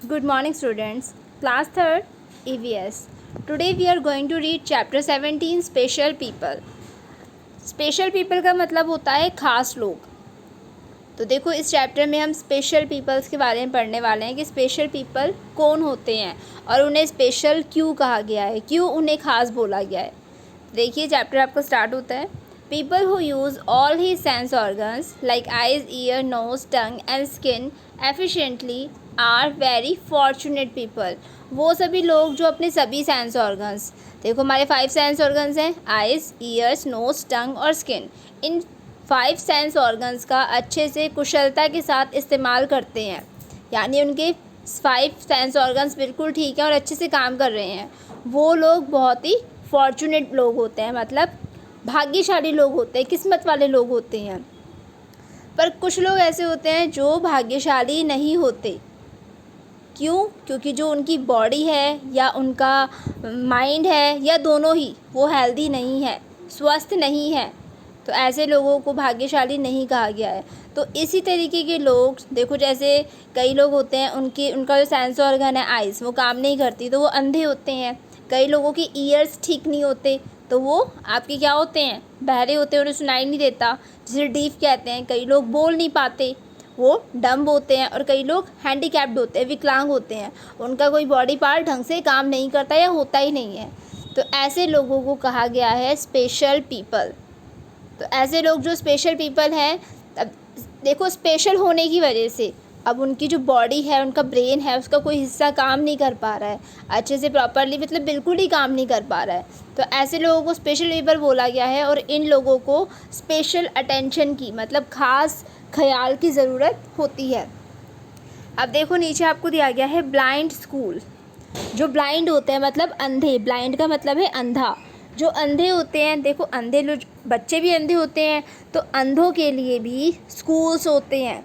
Good morning, students. Class 3rd EVS. Today we are going to read chapter 17 Special People. Special people का मतलब होता है ख़ास लोग। तो देखो इस चैप्टर में हम स्पेशल पीपल्स के बारे में पढ़ने वाले हैं कि स्पेशल पीपल कौन होते हैं और उन्हें स्पेशल क्यों कहा गया है, क्यों उन्हें ख़ास बोला गया है। देखिए चैप्टर आपका स्टार्ट होता है। पीपल हु यूज़ ऑल ही sense organs like eyes, ear, nose, tongue and skin efficiently are very fortunate people. वो सभी लोग जो अपने सभी सेंस ऑर्गन्स, देखो हमारे 5 सेंस ऑर्गन्स हैं, आइज़, ईयर्स, नोज, टंग और स्किन। इन 5 सेंस ऑर्गन्स का अच्छे से कुशलता के साथ इस्तेमाल करते हैं, यानी उनके 5 सेंस ऑर्गन्स बिल्कुल ठीक हैं और अच्छे से काम कर रहे हैं। वो लोग बहुत ही फॉर्चुनेट लोग होते हैं, मतलब भाग्यशाली लोग होते हैं, किस्मत वाले लोग होते हैं। पर कुछ लोग ऐसे होते हैं जो भाग्यशाली नहीं होते। क्यों? क्योंकि जो उनकी बॉडी है या उनका माइंड है या दोनों ही, वो हेल्दी नहीं है, स्वस्थ नहीं है। तो ऐसे लोगों को भाग्यशाली नहीं कहा गया है। तो इसी तरीके के लोग देखो, जैसे कई लोग होते हैं उनका जो सेंस ऑर्गन है आइज़, वो काम नहीं करती तो वो अंधे होते हैं। कई लोगों के ईयर्स ठीक नहीं होते तो वो आपके क्या होते हैं, बहरे होते हैं, उन्हें सुनाई नहीं देता, जिसे डीफ कहते हैं। कई लोग बोल नहीं पाते, वो डम्ब होते हैं। और कई लोग हैंडीकैप्ड होते हैं, विकलांग होते हैं, उनका कोई बॉडी पार्ट ढंग से काम नहीं करता या होता ही नहीं है। तो ऐसे लोगों को कहा गया है स्पेशल पीपल। तो ऐसे लोग जो स्पेशल पीपल हैं, अब देखो स्पेशल होने की वजह से अब उनकी जो बॉडी है, उनका ब्रेन है, उसका कोई हिस्सा काम नहीं कर पा रहा है अच्छे से प्रॉपरली, मतलब बिल्कुल ही काम नहीं कर पा रहा है। तो ऐसे लोगों को स्पेशल पीपल बोला गया है। और इन लोगों को स्पेशल अटेंशन की, मतलब ख़ास ख्याल की ज़रूरत होती है। अब देखो नीचे आपको दिया गया है ब्लाइंड स्कूल। जो ब्लाइंड होते हैं मतलब अंधे, ब्लाइंड का मतलब है अंधा। जो अंधे होते हैं, देखो अंधे लोग, बच्चे भी अंधे होते हैं, तो अंधों के लिए भी स्कूल्स होते हैं।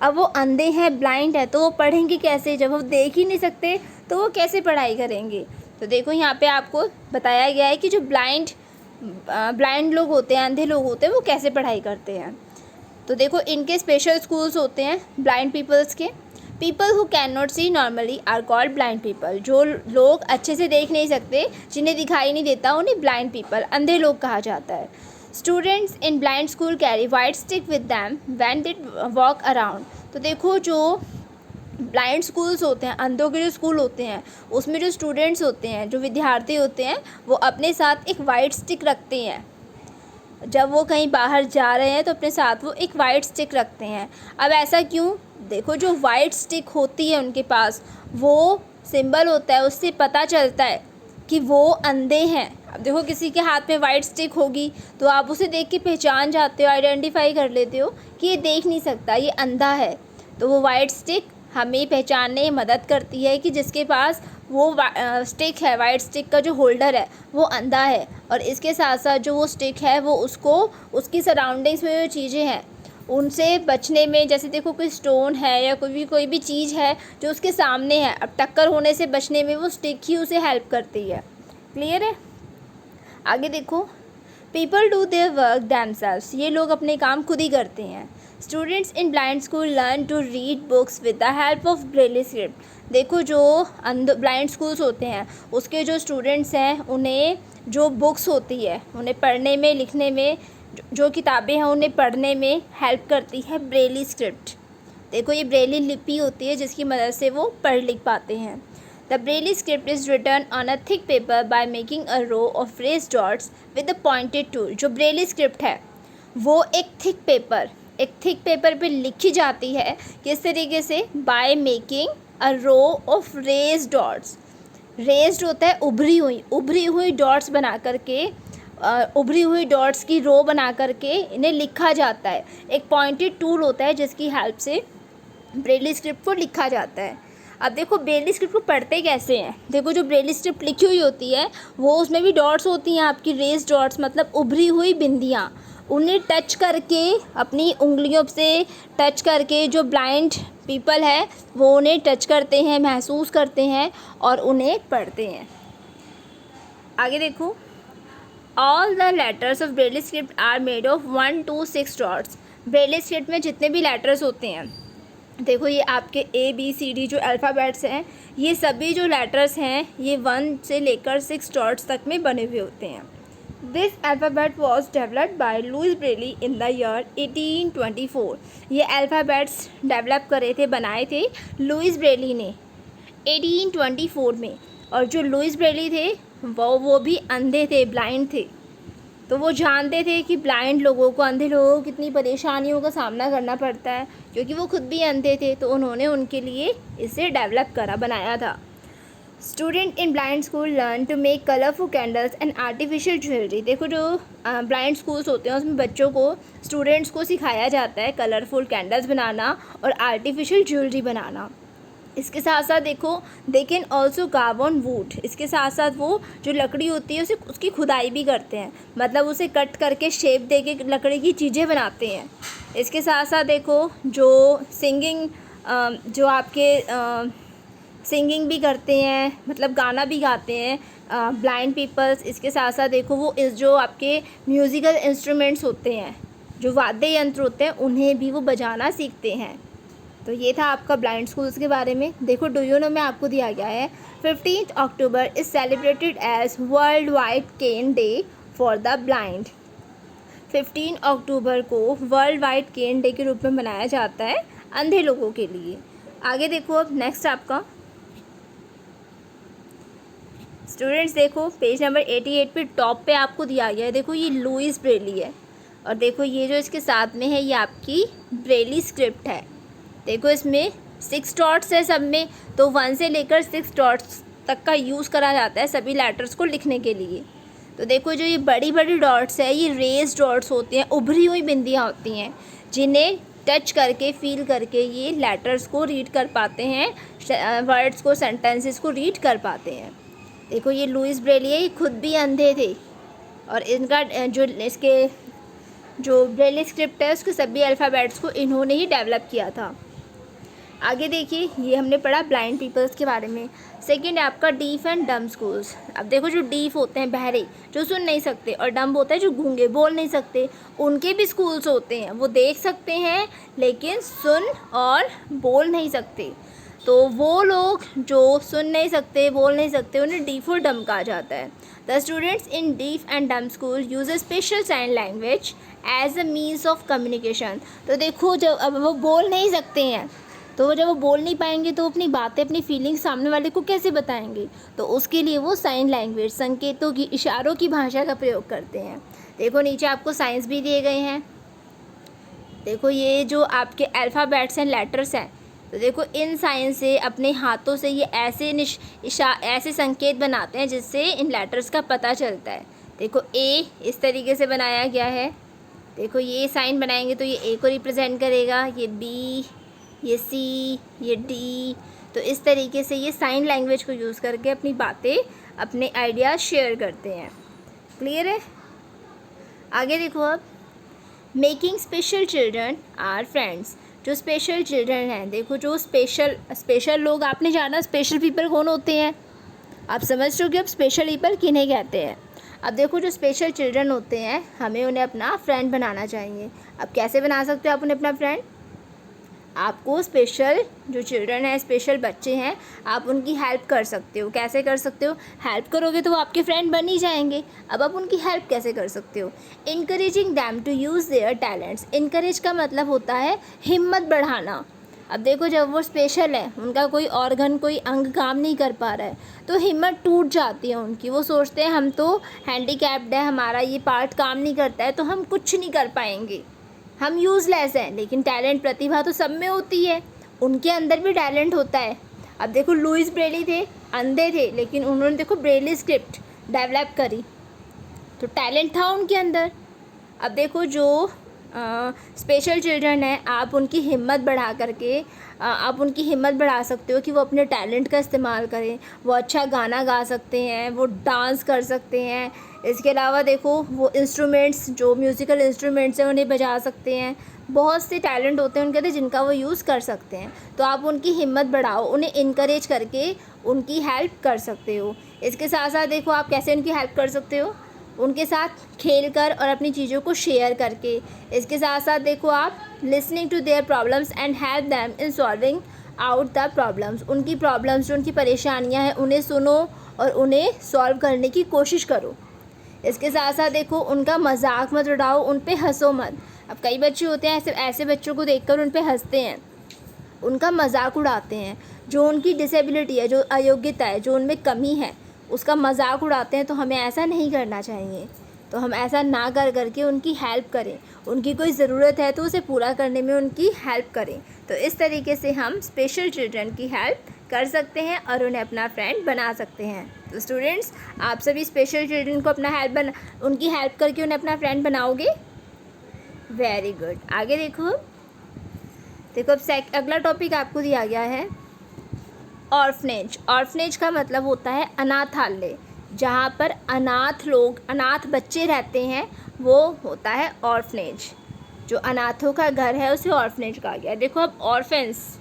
अब वो अंधे हैं, ब्लाइंड है, तो वो पढ़ेंगे कैसे? जब वो देख ही नहीं सकते तो वो कैसे पढ़ाई करेंगे? तो देखो यहाँ पे आपको बताया गया है कि जो ब्लाइंड लोग होते हैं, अंधे लोग होते हैं, वो कैसे पढ़ाई करते हैं। तो देखो इनके स्पेशल स्कूल्स होते हैं ब्लाइंड पीपल्स के। People who can not see normally are called blind people. जो लोग अच्छे से देख नहीं सकते, जिन्हें दिखाई नहीं देता, उन्हें ब्लाइंड पीपल, अंधे लोग कहा जाता है। Students in blind school carry white stick with them when they walk around. तो देखो जो ब्लाइंड स्कूल्स होते हैं, अंधों के जो स्कूल होते हैं, उसमें जो स्टूडेंट्स होते हैं, जो विद्यार्थी होते हैं, वो अपने साथ एक वाइट स्टिक रखते हैं। जब वो कहीं बाहर जा रहे हैं तो अपने साथ वो एक वाइट स्टिक रखते हैं। अब ऐसा क्यों? देखो जो वाइट स्टिक होती है उनके पास, वो सिंबल होता है, उससे पता चलता है कि वो अंधे हैं। अब देखो किसी के हाथ में वाइट स्टिक होगी तो आप उसे देख के पहचान जाते हो, आइडेंटिफाई कर लेते हो कि ये देख नहीं सकता, ये अंधा है। तो वो वाइट स्टिक हमें पहचानने में मदद करती है कि जिसके पास वो स्टिक है, वाइट स्टिक का जो होल्डर है, वो अंधा है। और इसके साथ साथ जो वो स्टिक है, वो उसको उसकी सराउंडिंग्स में जो चीज़ें हैं उनसे बचने में, जैसे देखो कोई स्टोन है या कोई भी चीज़ है जो उसके सामने है, अब टक्कर होने से बचने में वो स्टिक ही उसे हेल्प करती है। क्लियर है? आगे देखो, people do their work themselves. ये लोग अपने काम खुद ही करते हैं। Students in blind school learn to read books with the help of Braille script. देखो जो ब्लाइंड स्कूल्स होते हैं, उसके जो स्टूडेंट्स हैं, उन्हें जो बुक्स होती है, उन्हें पढ़ने में, लिखने में, जो किताबें हैं उन्हें पढ़ने में हेल्प करती है ब्रेली स्क्रिप्ट। देखो ये ब्रेली लिपि होती है जिसकी मदद से वो पढ़ लिख पाते हैं। The Braille script is written on a thick paper by making a row of raised dots with a pointed tool. जो ब्रेली स्क्रिप्ट है वो एक थिक पेपर पे लिखी जाती है। किस तरीके से? By making a row of raised dots. Raised होता है उभरी हुई डॉट्स बना करके, उभरी हुई डॉट्स की रो बना करके इन्हें लिखा जाता है। एक पॉइंटेड टूल होता है जिसकी हेल्प से ब्रेली स्क्रिप्ट को लिखा जाता है। अब देखो ब्रेली स्क्रिप्ट को पढ़ते कैसे हैं। देखो जो ब्रेली स्क्रिप्ट लिखी हुई होती है वो, उसमें भी डॉट्स होती हैं आपकी, रेज डॉट्स मतलब उभरी हुई बिंदियाँ। उन्हें टच करके, अपनी उंगलियों से टच करके, जो ब्लाइंड पीपल है वो उन्हें टच करते हैं, महसूस करते हैं और उन्हें पढ़ते हैं। आगे देखो, all the letters of Braille script are made of 1 to 6 dots. Braille script में जितने भी लेटर्स होते हैं देखो ये आपके ABCD जो अल्फ़ाबेट्स हैं, ये सभी जो लेटर्स हैं ये 1 से लेकर 6 डॉट्स तक में बने हुए होते हैं। This alphabet was developed by Louis Braille in the year 1824। ये अल्फ़ाबेट्स डेवलप करे थे, बनाए थे लुइस ब्रेली ने 1824 में। और जो लुइस ब्रेली थे वो भी अंधे थे, ब्लाइंड थे। तो वो जानते थे कि ब्लाइंड लोगों को, अंधे लोगों को कितनी परेशानियों का सामना करना पड़ता है, क्योंकि वो खुद भी अंधे थे। तो उन्होंने उनके लिए इसे डेवलप करा, बनाया था। Student in blind school learn to make colourful candles and artificial jewellery. देखो जो ब्लाइंड स्कूल्स होते हैं उसमें बच्चों को, स्टूडेंट्स को सिखाया जाता है कलरफुल कैंडल्स बनाना और आर्टिफिशियल ज्वेलरी बनाना। इसके साथ साथ देखो they can also curve on would. इसके साथ साथ वो जो लकड़ी होती है उसकी खुदाई भी करते हैं, मतलब उसे कट करके शेप दे के लकड़ी की चीज़ें बनाते हैं। इसके साथ साथ देखो जो सिंगिंग, जो आपके सिंगिंग भी करते हैं, मतलब गाना भी गाते हैं ब्लाइंड पीपल्स। इसके साथ साथ देखो वो जो आपके म्यूज़िकल इंस्ट्रूमेंट्स होते हैं, जो वाद्य यंत्र होते हैं, उन्हें भी वो बजाना सीखते हैं। तो ये था आपका ब्लाइंड स्कूल्स के बारे में। देखो डू यू नो में आपको दिया गया है 15 October is celebrated as world wide cane day for the blind. 15 अक्टूबर को वर्ल्ड वाइड केन डे के रूप में मनाया जाता है अंधे लोगों के लिए। आगे देखो अब नेक्स्ट आपका स्टूडेंट्स, देखो पेज नंबर 88 पे टॉप पे आपको दिया गया है। देखो ये लुइस ब्रेली है और देखो ये जो इसके साथ में है ये आपकी ब्रेली स्क्रिप्ट है। देखो इसमें 6 डॉट्स है सब में, तो 1 से लेकर 6 डॉट्स तक का यूज़ करा जाता है सभी लेटर्स को लिखने के लिए। तो देखो जो ये बड़ी बड़ी डॉट्स है ये रेज डॉट्स होती हैं, उभरी हुई बिंदियाँ होती हैं, जिन्हें टच करके, फील करके ये लेटर्स को रीड कर पाते हैं, वर्ड्स को, सेंटेंसेस को रीड कर पाते हैं। देखो ये लुइस ब्रेली है, ये खुद भी अंधे थे और इनका जो ब्रेली स्क्रिप्ट है उसके सभी अल्फ़ाबेट्स को इन्होंने ही डेवलप किया था। आगे देखिए ये हमने पढ़ा ब्लाइंड पीपल्स के बारे में। सेकंड है आपका डीफ एंड डम्ब स्कूल्स। अब देखो जो डीफ होते हैं बहरे, जो सुन नहीं सकते, और डम्ब होता है जो गूंगे, बोल नहीं सकते, उनके भी स्कूल्स होते हैं। वो देख सकते हैं लेकिन सुन और बोल नहीं सकते। तो वो लोग जो सुन नहीं सकते, बोल नहीं सकते, उन्हें डीफ और डम्ब कहा जाता है। The students in deaf and dumb school use a special sign language as a means of communication. तो देखो जब अब वो बोल नहीं सकते हैं, तो जब वो बोल नहीं पाएंगे तो अपनी बातें, अपनी फीलिंग्स सामने वाले को कैसे बताएंगे? तो उसके लिए वो साइन लैंग्वेज, संकेतों की, इशारों की भाषा का प्रयोग करते हैं। देखो नीचे आपको साइंस भी दिए गए हैं। देखो ये जो आपके अल्फ़ाबेट्स एंड लेटर्स हैं, तो देखो इन साइन से, अपने हाथों से ये ऐसे संकेत बनाते हैं जिससे इन लेटर्स का पता चलता है। देखो ए इस तरीके से बनाया गया है। देखो ये साइन बनाएंगे तो ये ए को रिप्रेजेंट करेगा, ये बी, ये सी, ये डी। तो इस तरीके से ये साइन लैंग्वेज को यूज़ करके अपनी बातें, अपने आइडियाज़ शेयर करते हैं। क्लियर है? आगे देखो अब making special children are friends. जो स्पेशल चिल्ड्रन हैं, देखो जो स्पेशल लोग, आपने जाना स्पेशल पीपल कौन होते हैं, आप समझ रहे हो कि अब स्पेशल पीपल किन्हें कहते हैं। अब देखो जो स्पेशल चिल्ड्रन होते हैं, हमें उन्हें अपना फ्रेंड बनाना चाहिए। अब कैसे बना सकते हो आप उन्हें अपना फ्रेंड? आपको स्पेशल जो चिल्ड्रन है, स्पेशल बच्चे हैं, आप उनकी हेल्प कर सकते हो। कैसे कर सकते हो? हेल्प करोगे तो वो आपके फ्रेंड बन ही जाएंगे। अब आप उनकी हेल्प कैसे कर सकते हो? Encouraging them to use their talents. Encourage का मतलब होता है हिम्मत बढ़ाना। अब देखो जब वो स्पेशल है, उनका कोई ऑर्गन, कोई अंग काम नहीं कर पा रहा है, तो हिम्मत टूट जाती है उनकी। वो सोचते हैं हम तो हैंडीकैप्ड है, हमारा ये पार्ट काम नहीं करता है, तो हम कुछ नहीं कर पाएंगे, हम यूज़लेस हैं। लेकिन टैलेंट, प्रतिभा तो सब में होती है, उनके अंदर भी टैलेंट होता है। अब देखो लुइस ब्रेली थे, अंधे थे, लेकिन उन्होंने देखो ब्रेली स्क्रिप्ट डेवलप करी, तो टैलेंट था उनके अंदर। अब देखो जो स्पेशल चिल्ड्रन है, आप उनकी हिम्मत बढ़ा करके आप उनकी हिम्मत बढ़ा सकते हो कि वो अपने टैलेंट का इस्तेमाल करें। वो अच्छा गाना गा सकते हैं, वो डांस कर सकते हैं। इसके अलावा देखो वो इंस्ट्रूमेंट्स, जो म्यूज़िकल इंस्ट्रूमेंट्स हैं, उन्हें बजा सकते हैं। बहुत से टैलेंट होते हैं उनके अंदर जिनका वो यूज़ कर सकते हैं। तो आप उनकी हिम्मत बढ़ाओ, उन्हें इनकरेज करके उनकी हेल्प कर सकते हो। इसके साथ साथ देखो आप कैसे उनकी हेल्प कर सकते हो, उनके साथ खेल कर और अपनी चीज़ों को शेयर करके। इसके साथ साथ देखो आप listening to their problems and help them in solving out the problems. उनकी प्रॉब्लम्स जो उनकी परेशानियां हैं उन्हें सुनो और उन्हें सॉल्व करने की कोशिश करो। इसके साथ साथ देखो उनका मजाक मत उड़ाओ, उन पे हंसो मत। अब कई बच्चे होते हैं ऐसे बच्चों को देखकर उन पे हंसते हैं, उनका मजाक उड़ाते हैं। जो उनकी डिसेबिलिटी है, जो अयोग्यता है, जो उनमें कमी है, उसका मजाक उड़ाते हैं। तो हमें ऐसा नहीं करना चाहिए। तो हम ऐसा ना कर करके उनकी हेल्प करें। उनकी कोई ज़रूरत है तो उसे पूरा करने में उनकी हेल्प करें। तो इस तरीके से हम स्पेशल चिल्ड्रन की हेल्प कर सकते हैं और उन्हें अपना फ्रेंड बना सकते हैं। तो स्टूडेंट्स, आप सभी स्पेशल चिल्ड्रन को उनकी हेल्प करके उन्हें अपना फ्रेंड बनाओगे? Very good. आगे देखो अब अगला टॉपिक आपको दिया गया है ऑर्फनेज। ऑर्फनेज का मतलब होता है अनाथालय। जहाँ पर अनाथ बच्चे रहते हैं वो होता है ऑर्फनेज। जो अनाथों का घर है उसे ऑर्फनेज कहा गया। देखो अब ऑर्फेंस,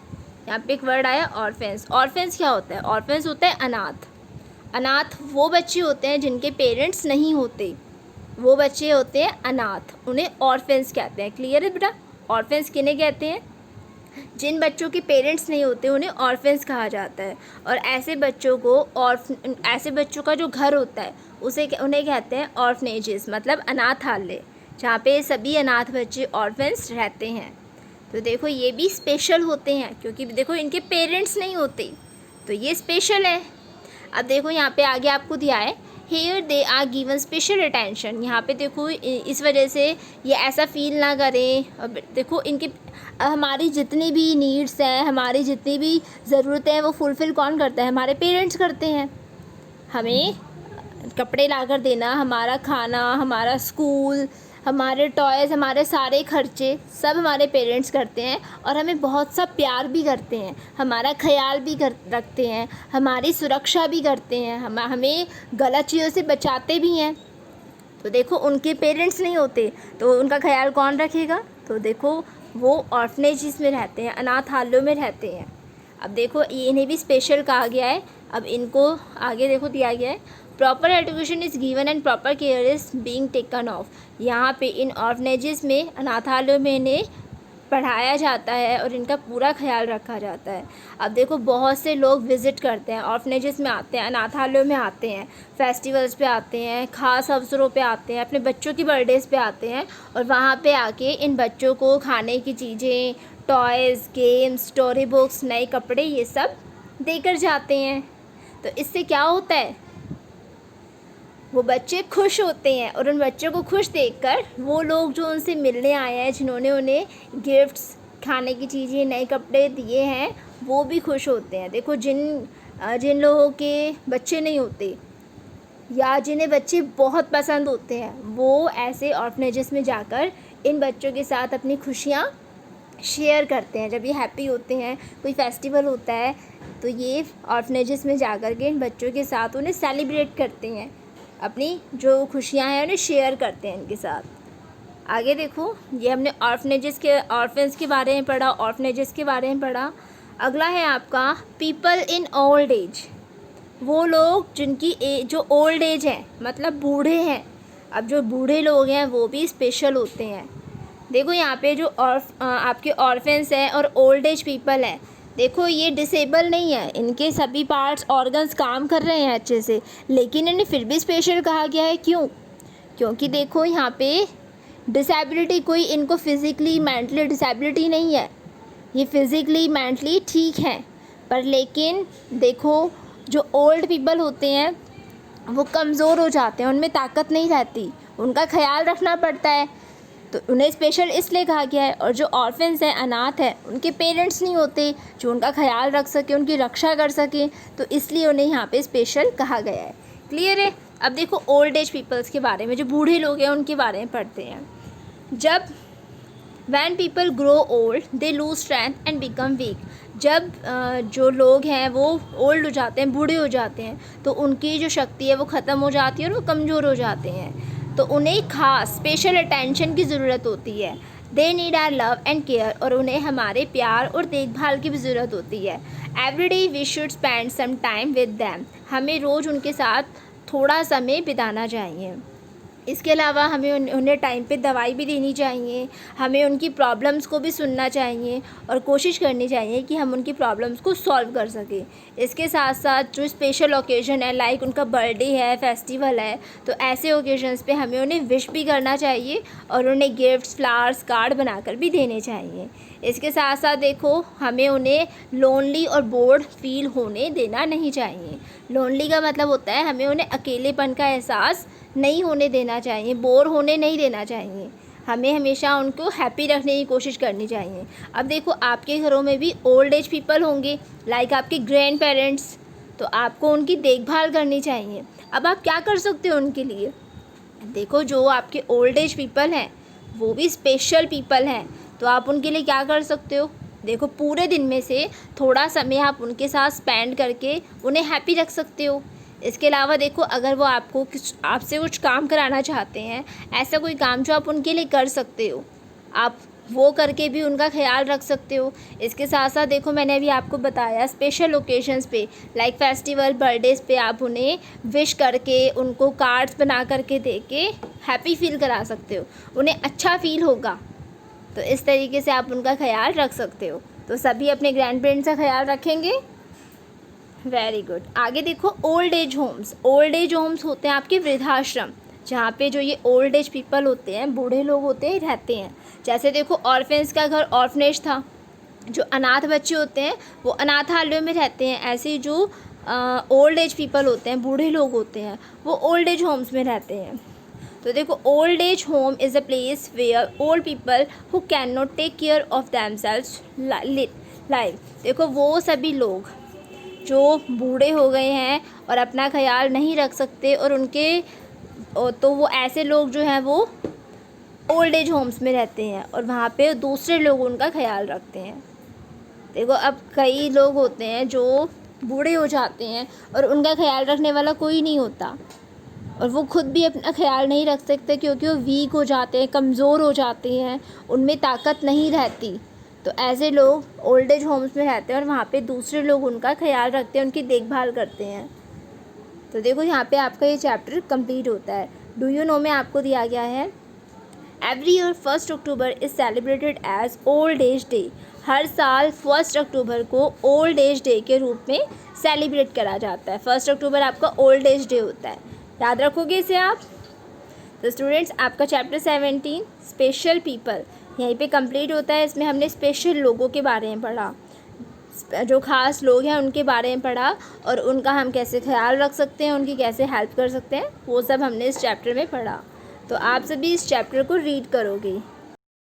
यहाँ पे एक वर्ड आया ऑर्फेंस। ऑर्फेंस क्या होता है? ऑर्फेंस होता है अनाथ। अनाथ वो बच्चे होते हैं जिनके पेरेंट्स नहीं होते, वो बच्चे होते हैं अनाथ, उन्हें ऑर्फेंस कहते हैं। क्लियर है बेटा? ऑर्फेंस किन्हें कहते हैं? जिन बच्चों के पेरेंट्स नहीं होते उन्हें ऑर्फेंस कहा जाता है। और ऐसे बच्चों का जो घर होता है उन्हें कहते हैं ऑर्फनेजेस, मतलब अनाथालय, जहाँ पे सभी अनाथ बच्चे ऑर्फेंस रहते हैं। तो देखो ये भी स्पेशल होते हैं क्योंकि देखो इनके पेरेंट्स नहीं होते, तो ये स्पेशल है। अब देखो यहाँ पे आगे आपको दिया है here they are given special attention. यहाँ पे देखो इस वजह से ये ऐसा फील ना करें। अब देखो हमारी जितनी भी नीड्स हैं, हमारी जितनी भी ज़रूरतें हैं वो फुलफ़िल कौन करता है? हमारे पेरेंट्स करते हैं। हमें कपड़े लाकर देना, हमारा खाना, हमारा स्कूल, हमारे टॉयज़, हमारे सारे खर्चे सब हमारे पेरेंट्स करते हैं और हमें बहुत सा प्यार भी करते हैं, हमारा ख्याल भी रखते हैं, हमारी सुरक्षा भी करते हैं, हमें गलत चीज़ों से बचाते भी हैं। तो देखो उनके पेरेंट्स नहीं होते तो उनका ख्याल कौन रखेगा? तो देखो वो ऑर्फनेजेस में रहते हैं, अनाथालयों में रहते हैं। अब देखो इन्हें भी स्पेशल कहा गया है। अब इनको आगे देखो दिया गया है proper education is given and proper care is being taken of. यहाँ पे इन ऑर्फनेजेस में, अनाथालयों में इन्हें पढ़ाया जाता है और इनका पूरा ख्याल रखा जाता है। अब देखो बहुत से लोग विज़िट करते हैं, ऑर्फनेजेस में आते हैं, अनाथालयों में आते हैं, फेस्टिवल्स पे आते हैं, ख़ास अवसरों पे आते हैं, अपने बच्चों की बर्थडेज़ पे आते हैं और वहाँ पे आके इन बच्चों को खाने की चीज़ें, टॉयज़, गेम्स, स्टोरी बुक्स, नए कपड़े ये सब देकर जाते हैं। तो इससे क्या होता है? वो बच्चे खुश होते हैं और उन बच्चों को खुश देखकर वो लोग जो उनसे मिलने आए हैं, जिन्होंने उन्हें गिफ्ट्स, खाने की चीज़ें, नए कपड़े दिए हैं, वो भी खुश होते हैं। देखो जिन लोगों के बच्चे नहीं होते या जिन्हें बच्चे बहुत पसंद होते हैं वो ऐसे ऑर्फनेजेस में जाकर इन बच्चों के साथ अपनी खुशियाँ शेयर करते हैं। जब ये हैप्पी होते हैं, कोई फेस्टिवल होता है, तो ये ऑर्फनेजेस में जाकर के इन बच्चों के साथ उन्हें सेलिब्रेट करते हैं, अपनी जो खुशियाँ हैं उन्हें शेयर करते हैं इनके साथ। आगे देखो ये हमने ऑर्फेंस के बारे में पढ़ा, ऑर्फनेजेस के बारे में पढ़ा। अगला है आपका पीपल इन ओल्ड एज। वो लोग जिनकी जो ओल्ड एज है, मतलब बूढ़े हैं। अब जो बूढ़े लोग हैं वो भी स्पेशल होते हैं। देखो यहाँ पे जो आपके ऑर्फेंस हैं और ओल्ड एज पीपल हैं, देखो ये डिसेबल नहीं है, इनके सभी पार्ट्स, ऑर्गन्स काम कर रहे हैं अच्छे से, लेकिन इन्हें फिर भी स्पेशल कहा गया है। क्यों? क्योंकि देखो यहाँ पे डिसेबिलिटी कोई इनको फिज़िकली मेंटली डिसेबिलिटी नहीं है, ये फिज़िकली मेंटली ठीक है, पर लेकिन देखो जो ओल्ड पीपल होते हैं वो कमज़ोर हो जाते हैं, उनमें ताकत नहीं रहती, उनका ख्याल रखना पड़ता है, तो उन्हें स्पेशल इसलिए कहा गया है। और जो ऑर्फेंस हैं, अनाथ हैं, उनके पेरेंट्स नहीं होते जो उनका ख्याल रख सके, उनकी रक्षा कर सके, तो इसलिए उन्हें यहाँ पे स्पेशल कहा गया है। क्लियर है? अब देखो ओल्ड एज पीपल्स के बारे में, जो बूढ़े लोग हैं उनके बारे में पढ़ते हैं। जब when people grow old they lose strength and become weak. जब जो लोग हैं वो ओल्ड हो जाते हैं, बूढ़े हो जाते हैं, तो उनकी जो शक्ति है वो ख़त्म हो जाती है और वो कमज़ोर हो जाते हैं, तो उन्हें खास स्पेशल अटेंशन की ज़रूरत होती है। They need are love and care, और उन्हें हमारे प्यार और देखभाल की भी ज़रूरत होती है। Every day we should spend some time with them. हमें रोज़ उनके साथ थोड़ा समय बिताना चाहिए। इसके अलावा हमें उन्हें टाइम पे दवाई भी देनी चाहिए, हमें उनकी प्रॉब्लम्स को भी सुनना चाहिए और कोशिश करनी चाहिए कि हम उनकी प्रॉब्लम्स को सॉल्व कर सकें। इसके साथ साथ जो स्पेशल ओकेज़न है, लाइक उनका बर्थडे है, फेस्टिवल है, तो ऐसे ओकेजन्स पे हमें उन्हें विश भी करना चाहिए और उन्हें गिफ्ट्स, फ्लावर्स, कार्ड बनाकर भी देने चाहिए। इसके साथ साथ देखो, हमें उन्हें लोनली और बोर्ड फील होने देना नहीं चाहिए। लोनली का मतलब होता है हमें उन्हें अकेलेपन का एहसास नहीं होने देना चाहिए, बोर होने नहीं देना चाहिए। हमें हमेशा उनको हैप्पी रखने की कोशिश करनी चाहिए। अब देखो, आपके घरों में भी ओल्ड एज पीपल होंगे, लाइक आपके ग्रैंड पेरेंट्स, तो आपको उनकी देखभाल करनी चाहिए। अब आप क्या कर सकते हो उनके लिए? देखो, जो आपके ओल्ड एज पीपल हैं वो भी स्पेशल पीपल हैं, तो आप उनके लिए क्या कर सकते हो? देखो, पूरे दिन में से थोड़ा समय आप उनके साथ स्पेंड करके उन्हें हैप्पी रख सकते हो। इसके अलावा देखो, अगर वो आपसे कुछ काम कराना चाहते हैं, ऐसा कोई काम जो आप उनके लिए कर सकते हो, आप वो करके भी उनका ख्याल रख सकते हो। इसके साथ साथ देखो, मैंने अभी आपको बताया स्पेशल ओकेजन्स पे, लाइक फेस्टिवल, बर्थडेज़ पे आप उन्हें विश करके, उनको कार्ड्स बना करके दे के हैप्पी फील करा सकते हो, उन्हें अच्छा फील होगा। तो इस तरीके से आप उनका ख्याल रख सकते हो। तो सभी अपने ग्रैंड पेरेंट्स का ख्याल रखेंगे। Very good. आगे देखो, old age homes. Old age homes होते हैं आपके वृद्धाश्रम, जहाँ पे जो ये ओल्ड एज पीपल होते हैं, बूढ़े लोग होते हैं, रहते हैं। जैसे देखो, ऑर्फेंस का घर ऑर्फनेज था, जो अनाथ बच्चे होते हैं वो अनाथालयों में रहते हैं। ऐसे ही जो ओल्ड एज पीपल होते हैं, बूढ़े लोग होते हैं, वो ओल्ड एज होम्स में रहते हैं। तो देखो, old age home is a place where old people who can not take care of themselves life. देखो, वो सभी लोग जो बूढ़े हो गए हैं और अपना ख्याल नहीं रख सकते, और तो वो ऐसे लोग जो हैं वो ओल्ड एज होम्स में रहते हैं और वहाँ पे दूसरे लोग उनका ख्याल रखते हैं। देखो, अब कई लोग होते हैं जो बूढ़े हो जाते हैं और उनका ख्याल रखने वाला कोई नहीं होता, और वो खुद भी अपना ख्याल नहीं रख सकते क्योंकि वो वीक हो जाते हैं, कमज़ोर हो जाते हैं, उनमें ताकत नहीं रहती। तो ऐसे लोग ओल्ड एज होम्स में रहते हैं और वहाँ पे दूसरे लोग उनका ख्याल रखते हैं, उनकी देखभाल करते हैं। तो देखो, यहाँ पे आपका ये चैप्टर कंप्लीट होता है। डू यू नो में आपको दिया गया है, every year 1 October is celebrated as old age day. हर साल 1 अक्टूबर को ओल्ड एज डे के रूप में सेलिब्रेट करा जाता है। 1 अक्टूबर आपका ओल्ड एज डे होता है, याद रखोगे इसे आप। तो स्टूडेंट्स, आपका चैप्टर 17 स्पेशल पीपल यहीं पे कंप्लीट होता है। इसमें हमने स्पेशल लोगों के बारे में पढ़ा, जो ख़ास लोग हैं उनके बारे में पढ़ा, और उनका हम कैसे ख्याल रख सकते हैं, उनकी कैसे हेल्प कर सकते हैं, वो सब हमने इस चैप्टर में पढ़ा। तो आप सभी इस चैप्टर को रीड करोगे।